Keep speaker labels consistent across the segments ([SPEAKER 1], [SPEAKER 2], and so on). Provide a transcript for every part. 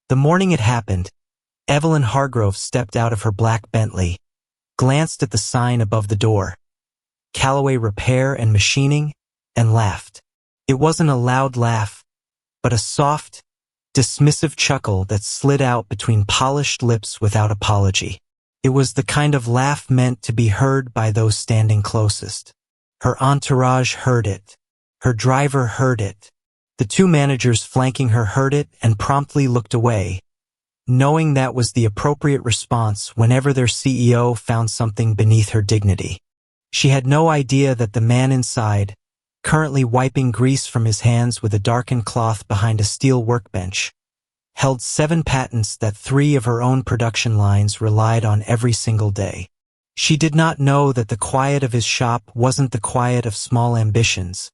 [SPEAKER 1] The morning it happened, Evelyn Hargrove stepped out of her black Bentley, glanced at the sign above the door, Callaway Repair and Machining, and laughed. It wasn't a loud laugh, but a soft, dismissive chuckle that slid out between polished lips without apology. It was the kind of laugh meant to be heard by those standing closest. Her entourage heard it. Her driver heard it. The two managers flanking her heard it and promptly looked away, knowing that was the appropriate response whenever their CEO found something beneath her dignity. She had no idea that the man inside, currently wiping grease from his hands with a darkened cloth behind a steel workbench, held 7 patents that 3 of her own production lines relied on every single day. She did not know that the quiet of his shop wasn't the quiet of small ambitions,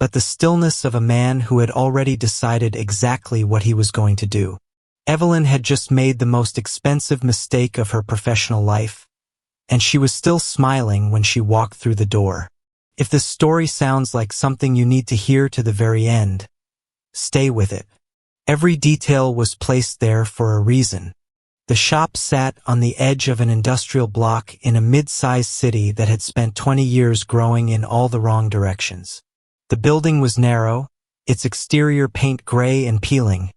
[SPEAKER 1] but the stillness of a man who had already decided exactly what he was going to do. Evelyn had just made the most expensive mistake of her professional life, and she was still smiling when she walked through the door. If this story sounds like something you need to hear to the very end, stay with it. Every detail was placed there for a reason. The shop sat on the edge of an industrial block in a mid-sized city that had spent 20 years growing in all the wrong directions. The building was narrow, its exterior paint gray and peeling,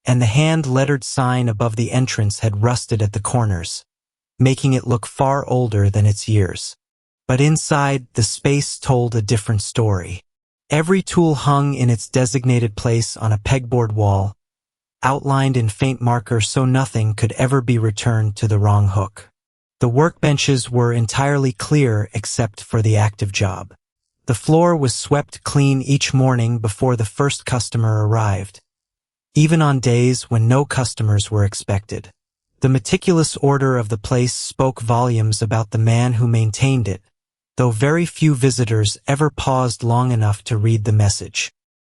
[SPEAKER 1] and the hand-lettered sign above the entrance had rusted at the corners, making it look far older than its years. But inside, the space told a different story. Every tool hung in its designated place on a pegboard wall, outlined in faint marker so nothing could ever be returned to the wrong hook. The workbenches were entirely clear except for the active job. The floor was swept clean each morning before the first customer arrived, even on days when no customers were expected. The meticulous order of the place spoke volumes about the man who maintained it, though very few visitors ever paused long enough to read the message.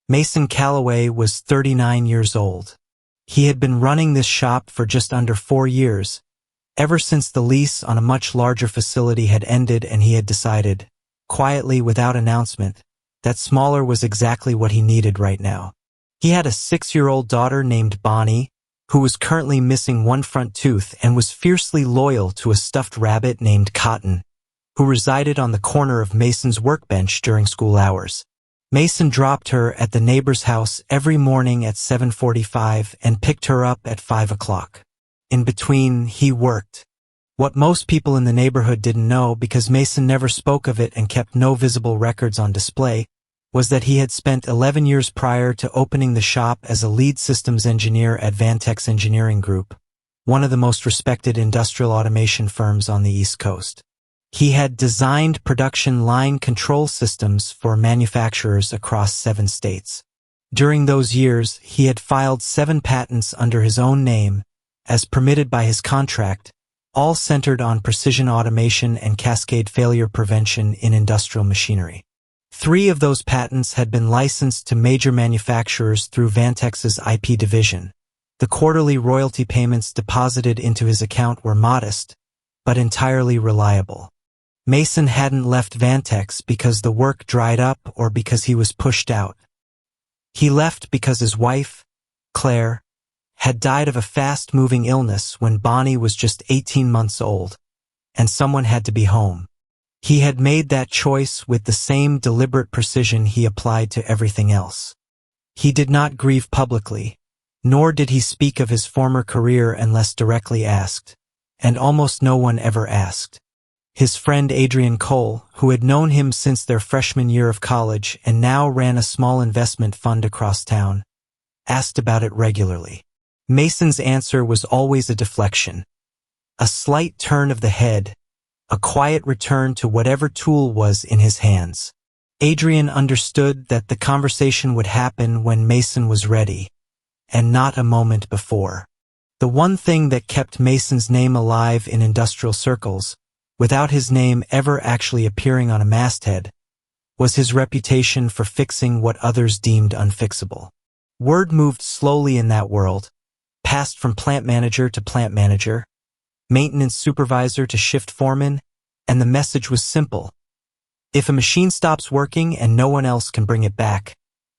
[SPEAKER 1] Mason Callaway was 39 years old. He had been running this shop for just under 4 years, ever since the lease on a much larger facility had ended, and he had decided, quietly without announcement, that smaller was exactly what he needed right now. He had a 6-year-old daughter named Bonnie, who was currently missing one front tooth and was fiercely loyal to a stuffed rabbit named Cotton, who resided on the corner of Mason's workbench during school hours. Mason dropped her at the neighbor's house every morning at 7:45 and picked her up at 5 o'clock. In between, he worked. What most people in the neighborhood didn't know, because Mason never spoke of it and kept no visible records on display, was that he had spent 11 years prior to opening the shop as a lead systems engineer at Vantex Engineering Group, one of the most respected industrial automation firms on the East Coast. He had designed production line control systems for manufacturers across 7 states. During those years, he had filed 7 patents under his own name, as permitted by his contract, all centered on precision automation and cascade failure prevention in industrial machinery. 3 of those patents had been licensed to major manufacturers through Vantex's IP division. The quarterly royalty payments deposited into his account were modest, but entirely reliable. Mason hadn't left Vantex because the work dried up or because he was pushed out. He left because his wife, Claire, had died of a fast-moving illness when Bonnie was just 18 months old, and someone had to be home. He had made that choice with the same deliberate precision he applied to everything else. He did not grieve publicly, nor did he speak of his former career unless directly asked, and almost no one ever asked. His friend Adrian Cole, who had known him since their freshman year of college and now ran a small investment fund across town, asked about it regularly. Mason's answer was always a deflection, a slight turn of the head, a quiet return to whatever tool was in his hands. Adrian understood that the conversation would happen when Mason was ready, and not a moment before. The one thing that kept Mason's name alive in industrial circles, without his name ever actually appearing on a masthead, was his reputation for fixing what others deemed unfixable. Word moved slowly in that world, passed from plant manager to plant manager, maintenance supervisor to shift foreman, and the message was simple. If a machine stops working and no one else can bring it back,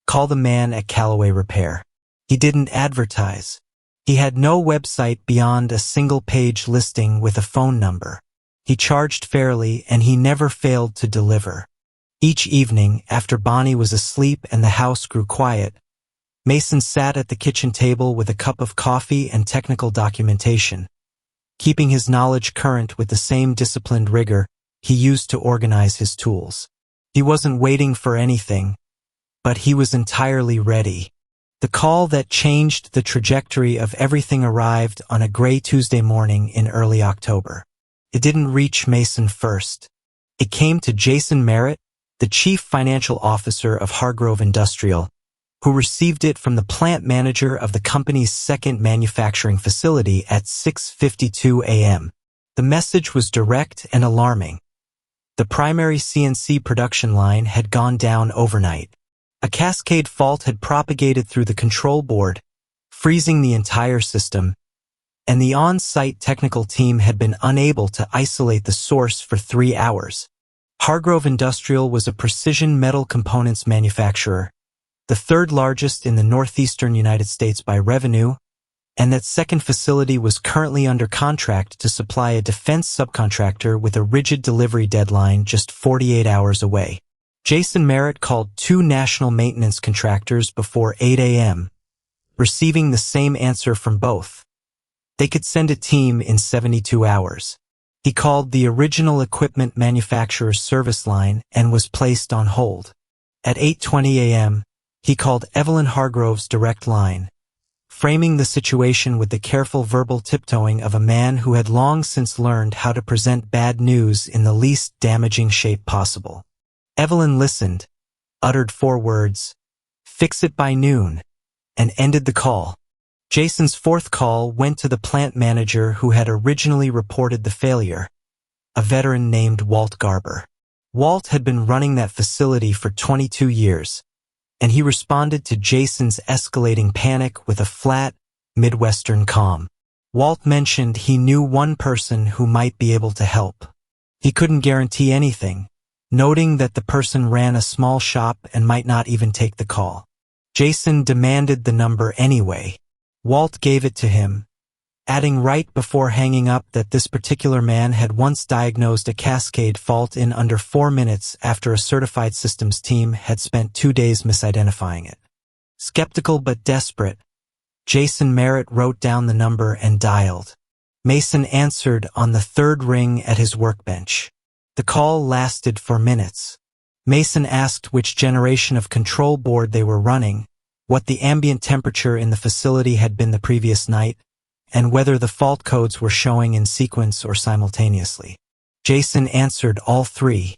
[SPEAKER 1] call the man at Callaway Repair. He didn't advertise. He had no website beyond a single-page listing with a phone number. He charged fairly, and he never failed to deliver. Each evening, after Bonnie was asleep and the house grew quiet, Mason sat at the kitchen table with a cup of coffee and technical documentation, keeping his knowledge current with the same disciplined rigor he used to organize his tools. He wasn't waiting for anything, but he was entirely ready. The call that changed the trajectory of everything arrived on a gray Tuesday morning in early October. It didn't reach Mason first. It came to Jason Merritt, the chief financial officer of Hargrove Industrial, who received it from the plant manager of the company's second manufacturing facility at 6:52 a.m. The message was direct and alarming. The primary CNC production line had gone down overnight. A cascade fault had propagated through the control board, freezing the entire system, and the on-site technical team had been unable to isolate the source for 3 hours. Hargrove Industrial was a precision metal components manufacturer, the third largest in the northeastern United States by revenue, and that second facility was currently under contract to supply a defense subcontractor with a rigid delivery deadline just 48 hours away. Jason Merritt called 2 national maintenance contractors before 8 a.m., receiving the same answer from both. They could send a team in 72 hours. He called the original equipment manufacturer's service line and was placed on hold. At 8:20 a.m., he called Evelyn Hargrove's direct line, framing the situation with the careful verbal tiptoeing of a man who had long since learned how to present bad news in the least damaging shape possible. Evelyn listened, uttered 4 words, "Fix it by noon," and ended the call. Jason's fourth call went to the plant manager who had originally reported the failure, a veteran named Walt Garber. Walt had been running that facility for 22 years, and he responded to Jason's escalating panic with a flat, Midwestern calm. Walt mentioned he knew one person who might be able to help. He couldn't guarantee anything, noting that the person ran a small shop and might not even take the call. Jason demanded the number anyway. Walt gave it to him, adding right before hanging up that this particular man had once diagnosed a cascade fault in under 4 minutes after a certified systems team had spent 2 days misidentifying it. Skeptical but desperate, Jason Merritt wrote down the number and dialed. Mason answered on the 3rd ring at his workbench. The call lasted for minutes. Mason asked which generation of control board they were running, what the ambient temperature in the facility had been the previous night, and whether the fault codes were showing in sequence or simultaneously. Jason answered all 3.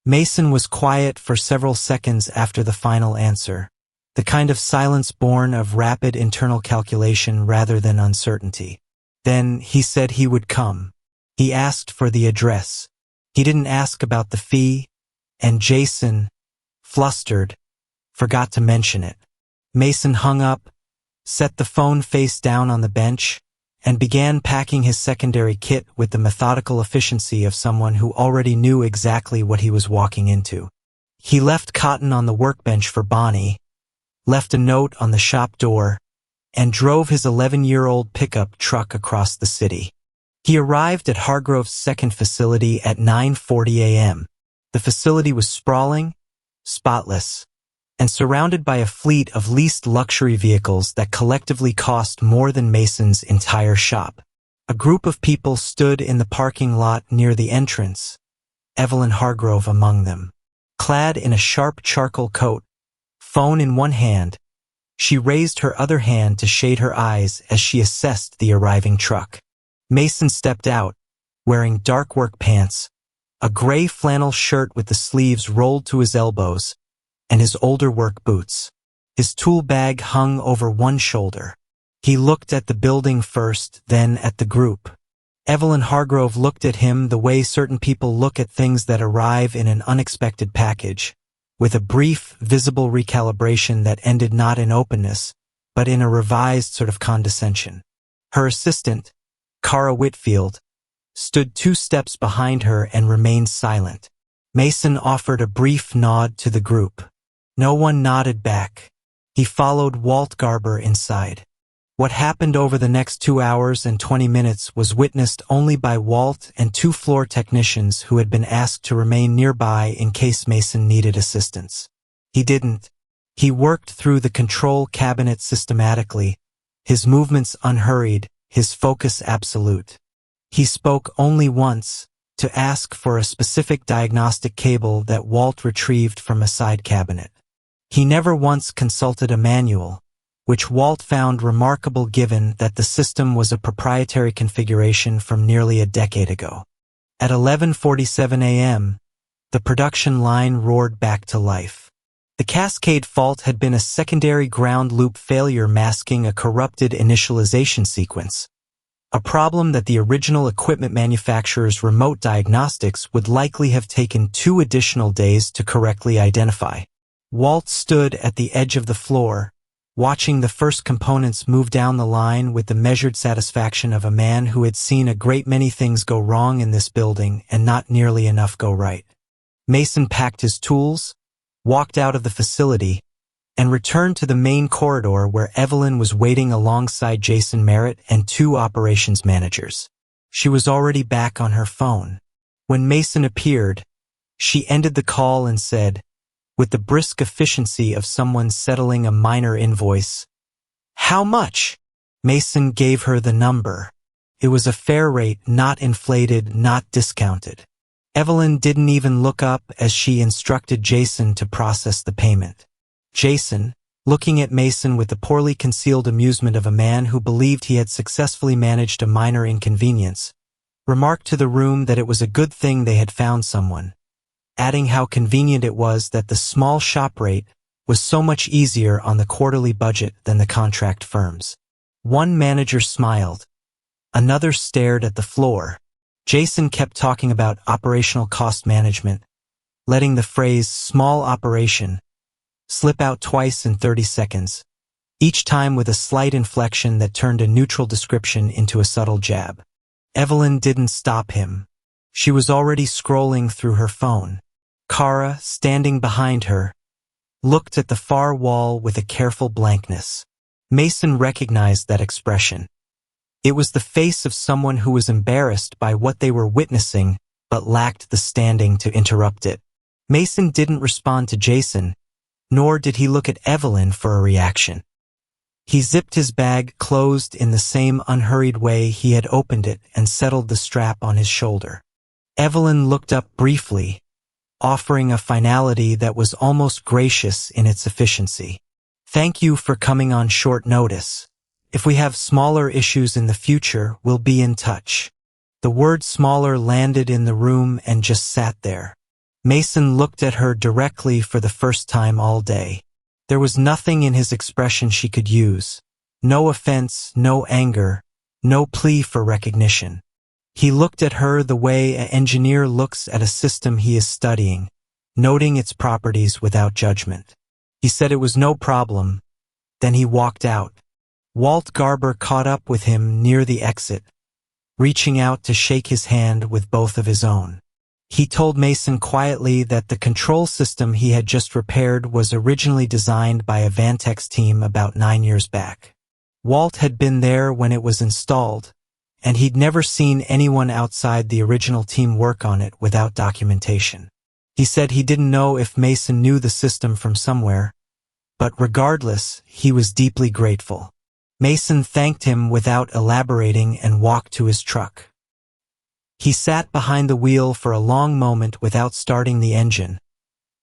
[SPEAKER 1] Mason was quiet for several seconds after the final answer, the kind of silence born of rapid internal calculation rather than uncertainty. Then he said he would come. He asked for the address. He didn't ask about the fee, and Jason, flustered, forgot to mention it. Mason hung up, set the phone face down on the bench, and began packing his secondary kit with the methodical efficiency of someone who already knew exactly what he was walking into. He left cotton on the workbench for Bonnie, left a note on the shop door, and drove his 11-year-old pickup truck across the city. He arrived at Hargrove's second facility at 9:40 a.m. The facility was sprawling, spotless, and surrounded by a fleet of leased luxury vehicles that collectively cost more than Mason's entire shop. A group of people stood in the parking lot near the entrance, Evelyn Hargrove among them. Clad in a sharp charcoal coat, phone in one hand, she raised her other hand to shade her eyes as she assessed the arriving truck. Mason stepped out, wearing dark work pants, a gray flannel shirt with the sleeves rolled to his elbows, and his older work boots. His tool bag hung over one shoulder. He looked at the building first, then at the group. Evelyn Hargrove looked at him the way certain people look at things that arrive in an unexpected package, with a brief, visible recalibration that ended not in openness, but in a revised sort of condescension. Her assistant, Cara Whitfield, stood 2 steps behind her and remained silent. Mason offered a brief nod to the group. No one nodded back. He followed Walt Garber inside. What happened over the next 2 hours and 20 minutes was witnessed only by Walt and 2 floor technicians who had been asked to remain nearby in case Mason needed assistance. He didn't. He worked through the control cabinet systematically, his movements unhurried, his focus absolute. He spoke only once, to ask for a specific diagnostic cable that Walt retrieved from a side cabinet. He never once consulted a manual, which Walt found remarkable given that the system was a proprietary configuration from nearly a decade ago. At 11:47 a.m., the production line roared back to life. The cascade fault had been a secondary ground loop failure masking a corrupted initialization sequence, a problem that the original equipment manufacturer's remote diagnostics would likely have taken 2 additional days to correctly identify. Walt stood at the edge of the floor, watching the first components move down the line with the measured satisfaction of a man who had seen a great many things go wrong in this building and not nearly enough go right. Mason packed his tools, walked out of the facility, and returned to the main corridor where Evelyn was waiting alongside Jason Merritt and 2 operations managers. She was already back on her phone. When Mason appeared, she ended the call and said, with the brisk efficiency of someone settling a minor invoice, "How much?" Mason gave her the number. It was a fair rate, not inflated, not discounted. Evelyn didn't even look up as she instructed Jason to process the payment. Jason, looking at Mason with the poorly concealed amusement of a man who believed he had successfully managed a minor inconvenience, remarked to the room that it was a good thing they had found someone, adding how convenient it was that the small shop rate was so much easier on the quarterly budget than the contract firms. One manager smiled. Another stared at the floor. Jason kept talking about operational cost management, letting the phrase "small operation" slip out twice in 30 seconds, each time with a slight inflection that turned a neutral description into a subtle jab. Evelyn didn't stop him. She was already scrolling through her phone. Kara, standing behind her, looked at the far wall with a careful blankness. Mason recognized that expression. It was the face of someone who was embarrassed by what they were witnessing but lacked the standing to interrupt it. Mason didn't respond to Jason, nor did he look at Evelyn for a reaction. He zipped his bag closed in the same unhurried way he had opened it and settled the strap on his shoulder. Evelyn looked up briefly, offering a finality that was almost gracious in its efficiency. "Thank you for coming on short notice. If we have smaller issues in the future, we'll be in touch." The word "smaller" landed in the room and just sat there. Mason looked at her directly for the first time all day. There was nothing in his expression she could use. No offense, no anger, no plea for recognition. He looked at her the way an engineer looks at a system he is studying, noting its properties without judgment. He said it was no problem. Then he walked out. Walt Garber caught up with him near the exit, reaching out to shake his hand with both of his own. He told Mason quietly that the control system he had just repaired was originally designed by a Vantex team about 9 years back. Walt had been there when it was installed, and he'd never seen anyone outside the original team work on it without documentation. He said he didn't know if Mason knew the system from somewhere, but regardless, he was deeply grateful. Mason thanked him without elaborating and walked to his truck. He sat behind the wheel for a long moment without starting the engine,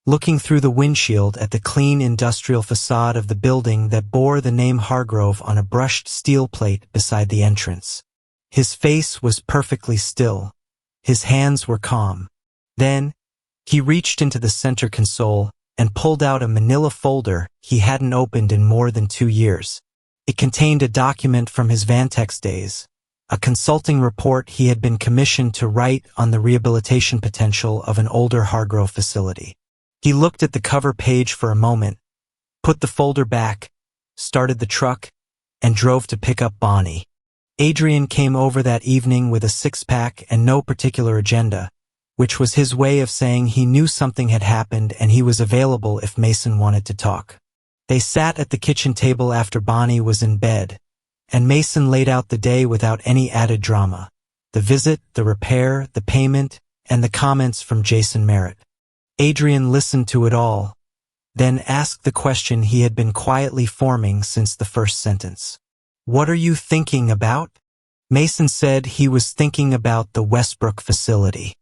[SPEAKER 1] looking through the windshield at the clean industrial facade of the building that bore the name Hargrove on a brushed steel plate beside the entrance. His face was perfectly still. His hands were calm. Then, he reached into the center console and pulled out a manila folder he hadn't opened in more than 2 years. It contained a document from his Vantex days, a consulting report he had been commissioned to write on the rehabilitation potential of an older Hargrove facility. He looked at the cover page for a moment, put the folder back, started the truck, and drove to pick up Bonnie. Adrian came over that evening with a 6-pack and no particular agenda, which was his way of saying he knew something had happened and he was available if Mason wanted to talk. They sat at the kitchen table after Bonnie was in bed, and Mason laid out the day without any added drama. The visit, the repair, the payment, and the comments from Jason Merritt. Adrian listened to it all, then asked the question he had been quietly forming since the first sentence. "What are you thinking about?" Mason said he was thinking about the Westbrook facility.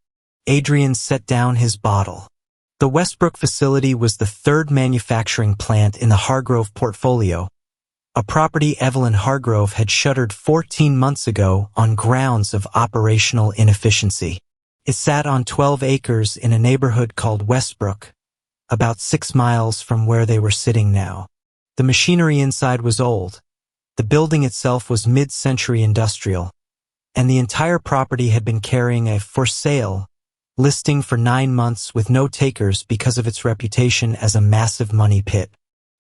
[SPEAKER 1] Adrian set down his bottle. The Westbrook facility was the third manufacturing plant in the Hargrove portfolio, a property Evelyn Hargrove had shuttered 14 months ago on grounds of operational inefficiency. It sat on 12 acres in a neighborhood called Westbrook, about 6 miles from where they were sitting now. The machinery inside was old. The building itself was mid-century industrial, and the entire property had been carrying a "for sale" listing for 9 months with no takers because of its reputation as a massive money pit.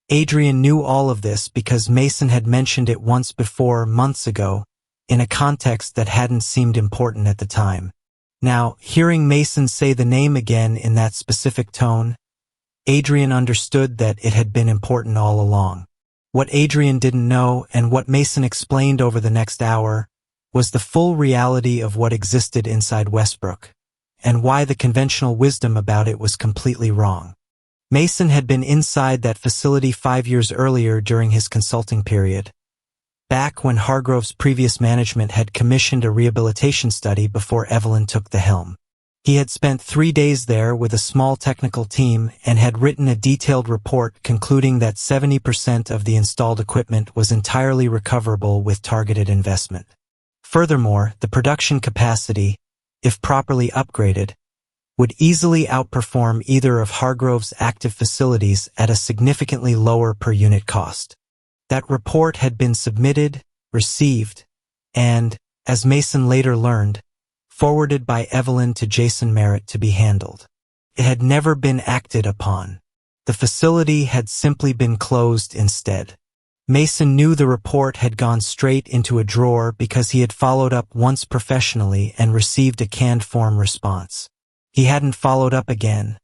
[SPEAKER 1] Adrian knew all of this because Mason had mentioned it once before, months ago, in a context that hadn't seemed important at the time. Now, hearing Mason say the name again in that specific tone, Adrian understood that it had been important all along. What Adrian didn't know, and what Mason explained over the next hour, was the full reality of what existed inside Westbrook, and why the conventional wisdom about it was completely wrong. Mason had been inside that facility 5 years earlier during his consulting period, back when Hargrove's previous management had commissioned a rehabilitation study before Evelyn took the helm. He had spent 3 days there with a small technical team and had written a detailed report concluding that 70% of the installed equipment was entirely recoverable with targeted investment. Furthermore, the production capacity, if properly upgraded, would easily outperform either of Hargrove's active facilities at a significantly lower per unit cost. That report had been submitted, received, and, as Mason later learned, forwarded by Evelyn to Jason Merritt to be handled. It had never been acted upon. The facility had simply been closed instead. Mason knew the report had gone straight into a drawer because he had followed up once professionally and received a canned form response. He hadn't followed up again,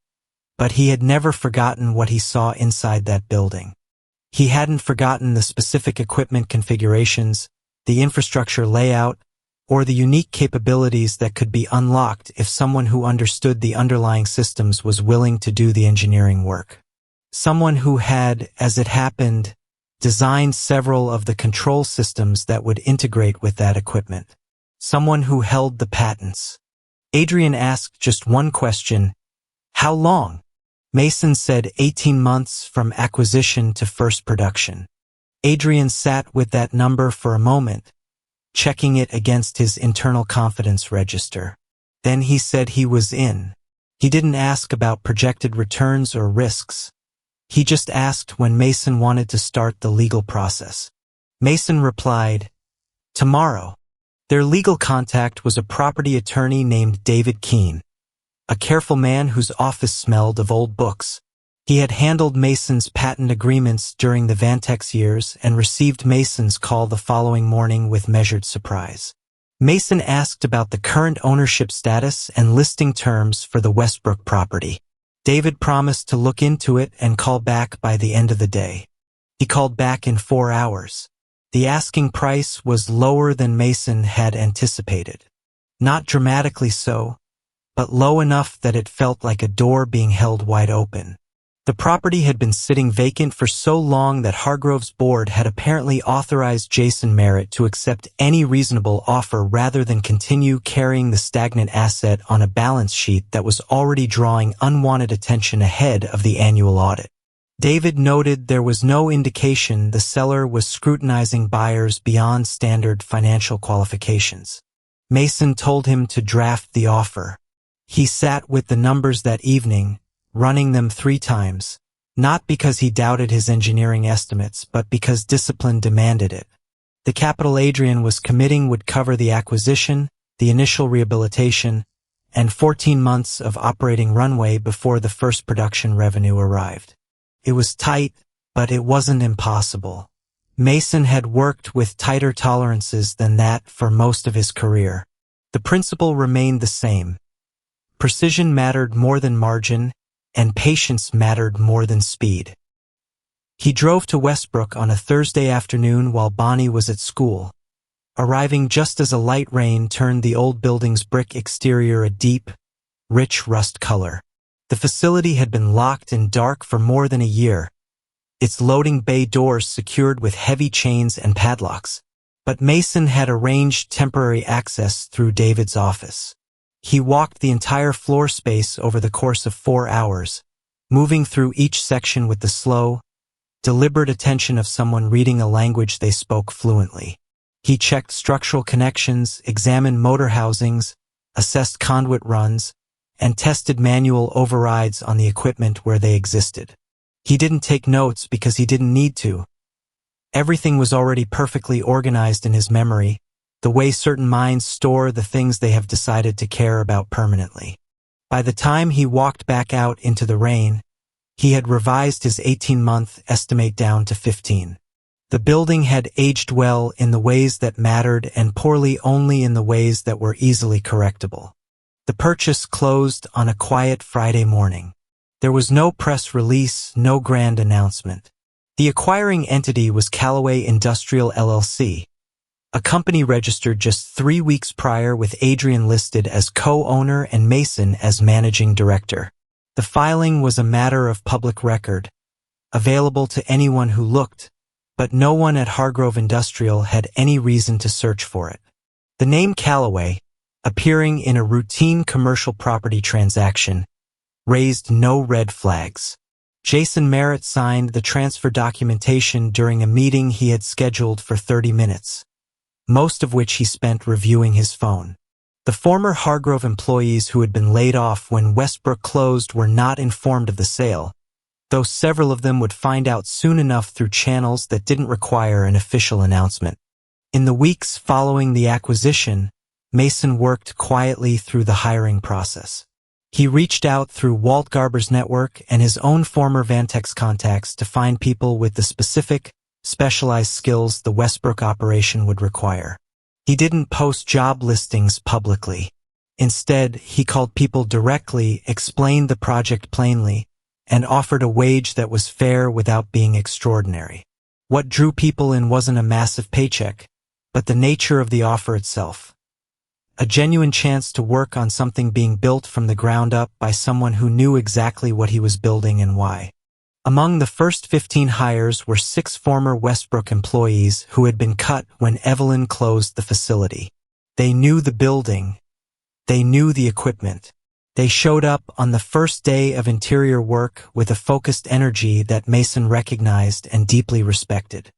[SPEAKER 1] but he had never forgotten what he saw inside that building. He hadn't forgotten the specific equipment configurations, the infrastructure layout, or the unique capabilities that could be unlocked if someone who understood the underlying systems was willing to do the engineering work. Someone who had, as it happened, designed several of the control systems that would integrate with that equipment. Someone who held the patents. Adrian asked just one question: how long? Mason said 18 months from acquisition to first production. Adrian sat with that number for a moment, checking it against his internal confidence register. Then he said he was in. He didn't ask about projected returns or risks. He just asked when Mason wanted to start the legal process. Mason replied, "Tomorrow." Their legal contact was a property attorney named David Keene, a careful man whose office smelled of old books. He had handled Mason's patent agreements during the Vantex years and received Mason's call the following morning with measured surprise. Mason asked about the current ownership status and listing terms for the Westbrook property. David promised to look into it and call back by the end of the day. He called back in 4 hours. The asking price was lower than Mason had anticipated. Not dramatically so, but low enough that it felt like a door being held wide open. The property had been sitting vacant for so long that Hargrove's board had apparently authorized Jason Merritt to accept any reasonable offer rather than continue carrying the stagnant asset on a balance sheet that was already drawing unwanted attention ahead of the annual audit. David noted there was no indication the seller was scrutinizing buyers beyond standard financial qualifications. Mason told him to draft the offer. He sat with the numbers that evening, running them 3 times, not because he doubted his engineering estimates, but because discipline demanded it. The capital Adrian was committing would cover the acquisition, the initial rehabilitation, and 14 months of operating runway before the first production revenue arrived. It was tight, but it wasn't impossible. Mason had worked with tighter tolerances than that for most of his career. The principle remained the same. Precision mattered more than margin, and patience mattered more than speed. He drove to Westbrook on a Thursday afternoon while Bonnie was at school, arriving just as a light rain turned the old building's brick exterior a deep, rich rust color. The facility had been locked and dark for more than a year, its loading bay doors secured with heavy chains and padlocks. But Mason had arranged temporary access through David's office. He walked the entire floor space over the course of 4 hours, moving through each section with the slow, deliberate attention of someone reading a language they spoke fluently. He checked structural connections, examined motor housings, assessed conduit runs, and tested manual overrides on the equipment where they existed. He didn't take notes because he didn't need to. Everything was already perfectly organized in his memory, the way certain minds store the things they have decided to care about permanently. By the time he walked back out into the rain, he had revised his 18-month estimate down to 15. The building had aged well in the ways that mattered and poorly only in the ways that were easily correctable. The purchase closed on a quiet Friday morning. There was no press release, no grand announcement. The acquiring entity was Callaway Industrial LLC, a company registered just 3 weeks prior with Adrian listed as co-owner and Mason as managing director. The filing was a matter of public record, available to anyone who looked, but no one at Hargrove Industrial had any reason to search for it. The name Callaway, appearing in a routine commercial property transaction, raised no red flags. Jason Merritt signed the transfer documentation during a meeting he had scheduled for 30 minutes, most of which he spent reviewing his phone. The former Hargrove employees who had been laid off when Westbrook closed were not informed of the sale, though several of them would find out soon enough through channels that didn't require an official announcement. In the weeks following the acquisition, Mason worked quietly through the hiring process. He reached out through Walt Garber's network and his own former Vantex contacts to find people with the specific, specialized skills the Westbrook operation would require. He didn't post job listings publicly. Instead, he called people directly, explained the project plainly, and offered a wage that was fair without being extraordinary. What drew people in wasn't a massive paycheck, but the nature of the offer itself. A genuine chance to work on something being built from the ground up by someone who knew exactly what he was building and why. Among the first 15 hires were 6 former Westbrook employees who had been cut when Evelyn closed the facility. They knew the building. They knew the equipment. They showed up on the first day of interior work with a focused energy that Mason recognized and deeply respected.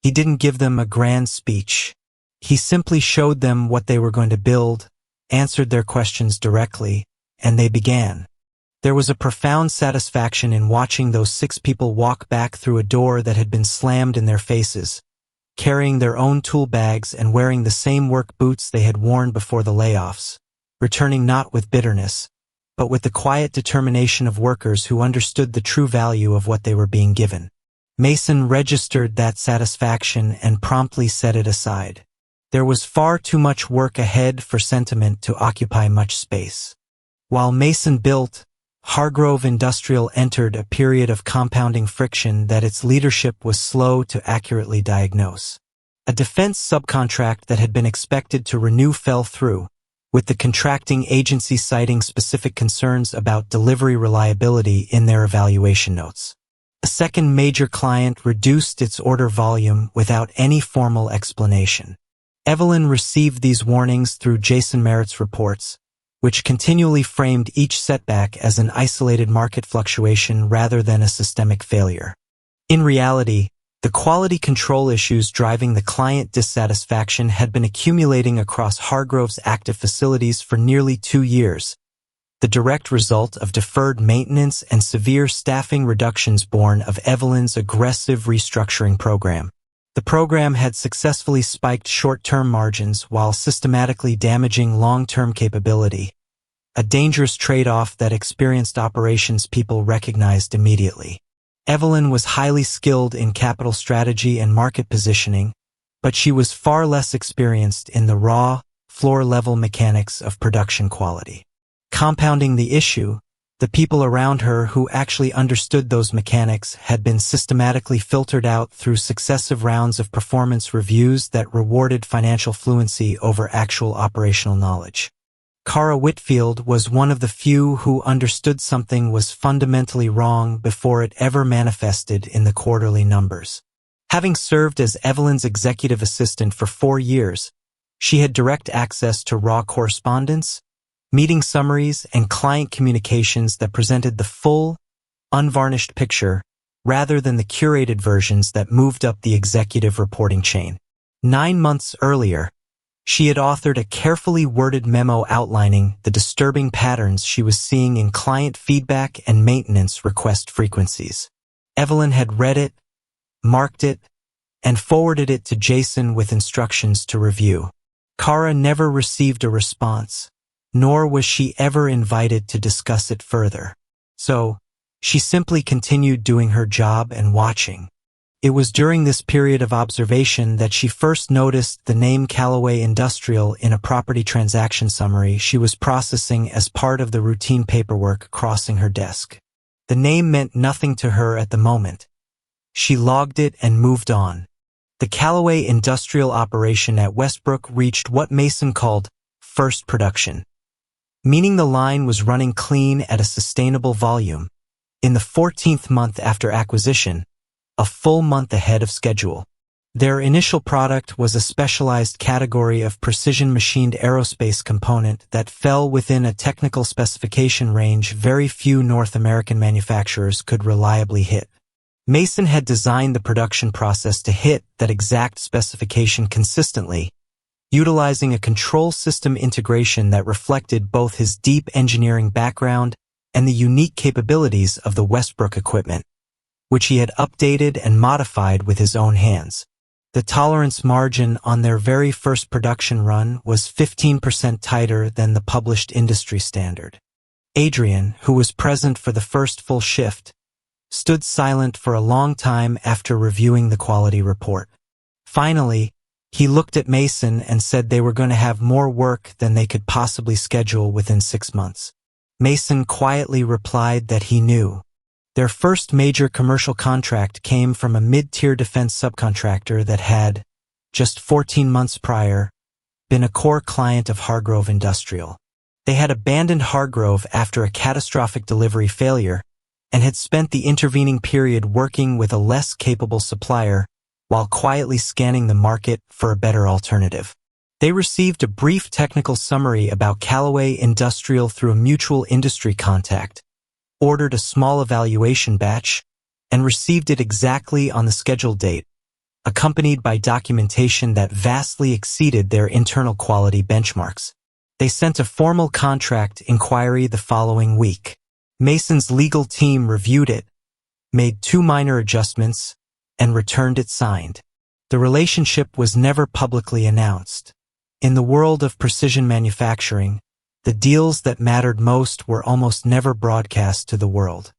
[SPEAKER 1] He didn't give them a grand speech. He simply showed them what they were going to build, answered their questions directly, and they began. There was a profound satisfaction in watching those 6 people walk back through a door that had been slammed in their faces, carrying their own tool bags and wearing the same work boots they had worn before the layoffs, returning not with bitterness, but with the quiet determination of workers who understood the true value of what they were being given. Mason registered that satisfaction and promptly set it aside. There was far too much work ahead for sentiment to occupy much space. While Mason built, Hargrove Industrial entered a period of compounding friction that its leadership was slow to accurately diagnose. A defense subcontract that had been expected to renew fell through, with the contracting agency citing specific concerns about delivery reliability in their evaluation notes. A second major client reduced its order volume without any formal explanation. Evelyn received these warnings through Jason Merritt's reports, which continually framed each setback as an isolated market fluctuation rather than a systemic failure. In reality, the quality control issues driving the client dissatisfaction had been accumulating across Hargrove's active facilities for nearly 2 years, the direct result of deferred maintenance and severe staffing reductions born of Evelyn's aggressive restructuring program. The program had successfully spiked short-term margins while systematically damaging long-term capability, a dangerous trade-off that experienced operations people recognized immediately. Evelyn was highly skilled in capital strategy and market positioning, but she was far less experienced in the raw, floor-level mechanics of production quality. Compounding the issue, The people around her who actually understood those mechanics had been systematically filtered out through successive rounds of performance reviews that rewarded financial fluency over actual operational knowledge. Kara Whitfield was one of the few who understood something was fundamentally wrong before it ever manifested in the quarterly numbers. Having served as Evelyn's executive assistant for 4 years, she had direct access to raw correspondence, meeting summaries, and client communications that presented the full, unvarnished picture rather than the curated versions that moved up the executive reporting chain. 9 months earlier, she had authored a carefully worded memo outlining the disturbing patterns she was seeing in client feedback and maintenance request frequencies. Evelyn had read it, marked it, and forwarded it to Jason with instructions to review. Kara never received a response, nor was she ever invited to discuss it further. So, she simply continued doing her job and watching. It was during this period of observation that she first noticed the name Callaway Industrial in a property transaction summary she was processing as part of the routine paperwork crossing her desk. The name meant nothing to her at the moment. She logged it and moved on. The Callaway Industrial operation at Westbrook reached what Mason called first production, meaning the line was running clean at a sustainable volume. In the 14th month after acquisition, a full month ahead of schedule. Their initial product was a specialized category of precision-machined aerospace component that fell within a technical specification range very few North American manufacturers could reliably hit. Mason had designed the production process to hit that exact specification consistently, utilizing a control system integration that reflected both his deep engineering background and the unique capabilities of the Westbrook equipment, which he had updated and modified with his own hands. The tolerance margin on their very first production run was 15% tighter than the published industry standard. Adrian, who was present for the first full shift, stood silent for a long time after reviewing the quality report. Finally, he looked at Mason and said they were going to have more work than they could possibly schedule within 6 months. Mason quietly replied that he knew. Their first major commercial contract came from a mid-tier defense subcontractor that had, just 14 months prior, been a core client of Hargrove Industrial. They had abandoned Hargrove after a catastrophic delivery failure and had spent the intervening period working with a less capable supplier while quietly scanning the market for a better alternative. They received a brief technical summary about Callaway Industrial through a mutual industry contact, ordered a small evaluation batch, and received it exactly on the scheduled date, accompanied by documentation that vastly exceeded their internal quality benchmarks. They sent a formal contract inquiry the following week. Mason's legal team reviewed it, made 2 minor adjustments, and returned it signed. The relationship was never publicly announced. In the world of precision manufacturing, the deals that mattered most were almost never broadcast to the world.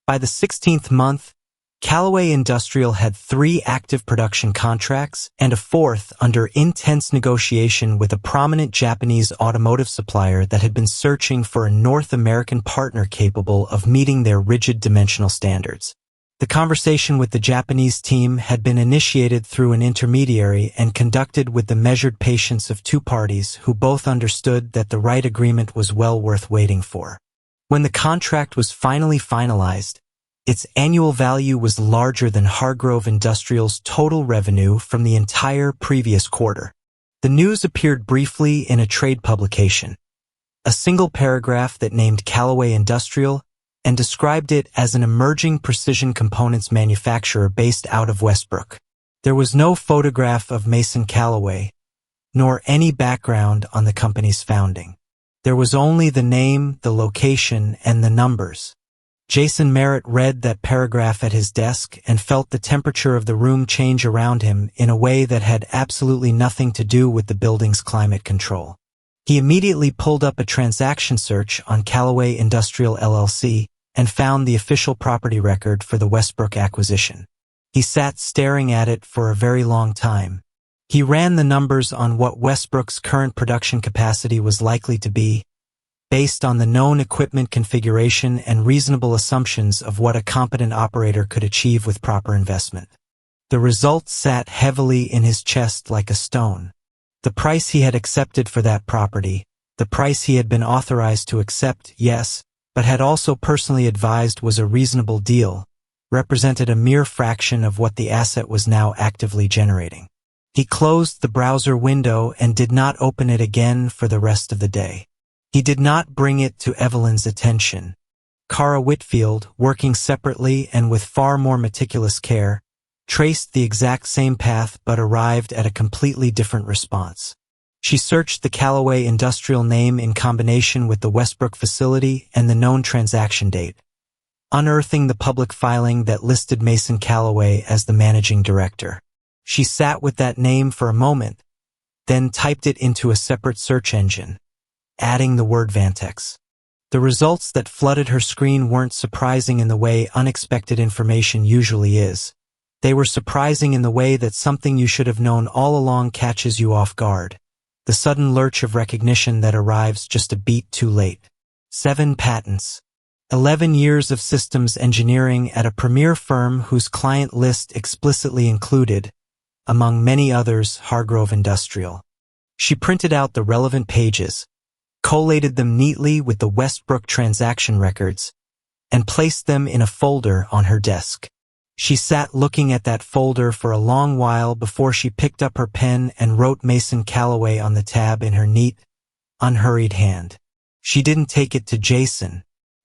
[SPEAKER 1] By the 16th month, Callaway Industrial had 3 active production contracts and a 4th under intense negotiation with a prominent Japanese automotive supplier that had been searching for a North American partner capable of meeting their rigid dimensional standards. The conversation with the Japanese team had been initiated through an intermediary and conducted with the measured patience of 2 parties who both understood that the right agreement was well worth waiting for. When the contract was finally finalized, its annual value was larger than Hargrove Industrial's total revenue from the entire previous quarter. The news appeared briefly in a trade publication, a single paragraph that named Callaway Industrial and described it as an emerging precision components manufacturer based out of Westbrook. There was no photograph of Mason Callaway, nor any background on the company's founding. There was only the name, the location, and the numbers. Jason Merritt read that paragraph at his desk and felt the temperature of the room change around him in a way that had absolutely nothing to do with the building's climate control. He immediately pulled up a transaction search on Callaway Industrial LLC and found the official property record for the Westbrook acquisition. He sat staring at it for a very long time. He ran the numbers on what Westbrook's current production capacity was likely to be, based on the known equipment configuration and reasonable assumptions of what a competent operator could achieve with proper investment. The result sat heavily in his chest like a stone. The price he had accepted for that property, the price he had been authorized to accept, yes, but had also personally advised was a reasonable deal, represented a mere fraction of what the asset was now actively generating. He closed the browser window and did not open it again for the rest of the day. He did not bring it to Evelyn's attention. Kara Whitfield, working separately and with far more meticulous care, traced the exact same path but arrived at a completely different response. She searched the Callaway industrial name in combination with the Westbrook facility and the known transaction date, unearthing the public filing that listed Mason Callaway as the managing director. She sat with that name for a moment, then typed it into a separate search engine, adding the word Vantex. The results that flooded her screen weren't surprising in the way unexpected information usually is. They were surprising in the way that something you should have known all along catches you off guard. The sudden lurch of recognition that arrives just a beat too late. 7 patents. 11 years of systems engineering at a premier firm whose client list explicitly included, among many others, Hargrove Industrial. She printed out the relevant pages, collated them neatly with the Westbrook transaction records, and placed them in a folder on her desk. She sat looking at that folder for a long while before she picked up her pen and wrote Mason Callaway on the tab in her neat, unhurried hand. She didn't take it to Jason.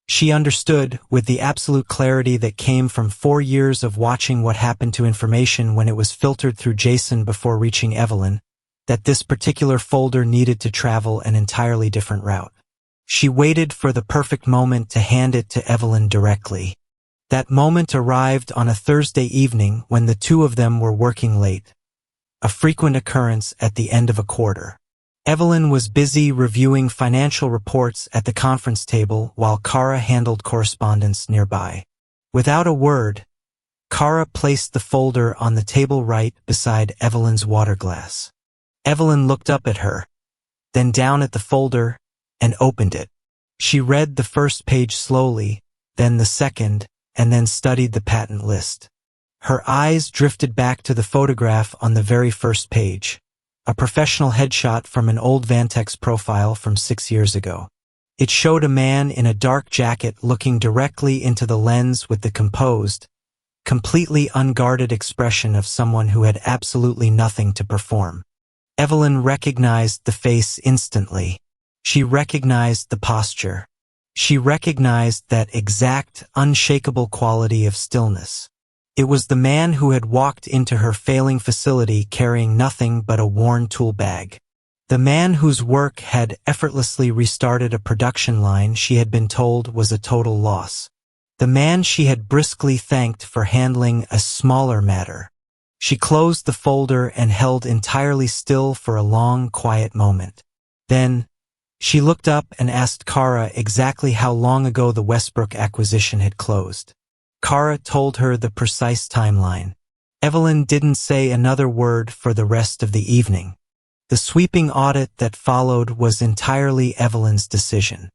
[SPEAKER 1] She understood, with the absolute clarity that came from 4 years of watching what happened to information when it was filtered through Jason before reaching Evelyn, that this particular folder needed to travel an entirely different route. She waited for the perfect moment to hand it to Evelyn directly. That moment arrived on a Thursday evening when the two of them were working late, a frequent occurrence at the end of a quarter. Evelyn was busy reviewing financial reports at the conference table while Kara handled correspondence nearby. Without a word, Kara placed the folder on the table right beside Evelyn's water glass. Evelyn looked up at her, then down at the folder, and opened it. She read the first page slowly, then the second, and then studied the patent list. Her eyes drifted back to the photograph on the very first page, a professional headshot from an old Vantex profile from 6 years ago. It showed a man in a dark jacket looking directly into the lens with the composed, completely unguarded expression of someone who had absolutely nothing to perform. Evelyn recognized the face instantly. She recognized the posture. She recognized that exact, unshakable quality of stillness. It was the man who had walked into her failing facility carrying nothing but a worn tool bag. The man whose work had effortlessly restarted a production line she had been told was a total loss. The man she had briskly thanked for handling a smaller matter. She closed the folder and held entirely still for a long, quiet moment. Then, she looked up and asked Kara exactly how long ago the Westbrook acquisition had closed. Kara told her the precise timeline. Evelyn didn't say another word for the rest of the evening. The sweeping audit that followed was entirely Evelyn's decision.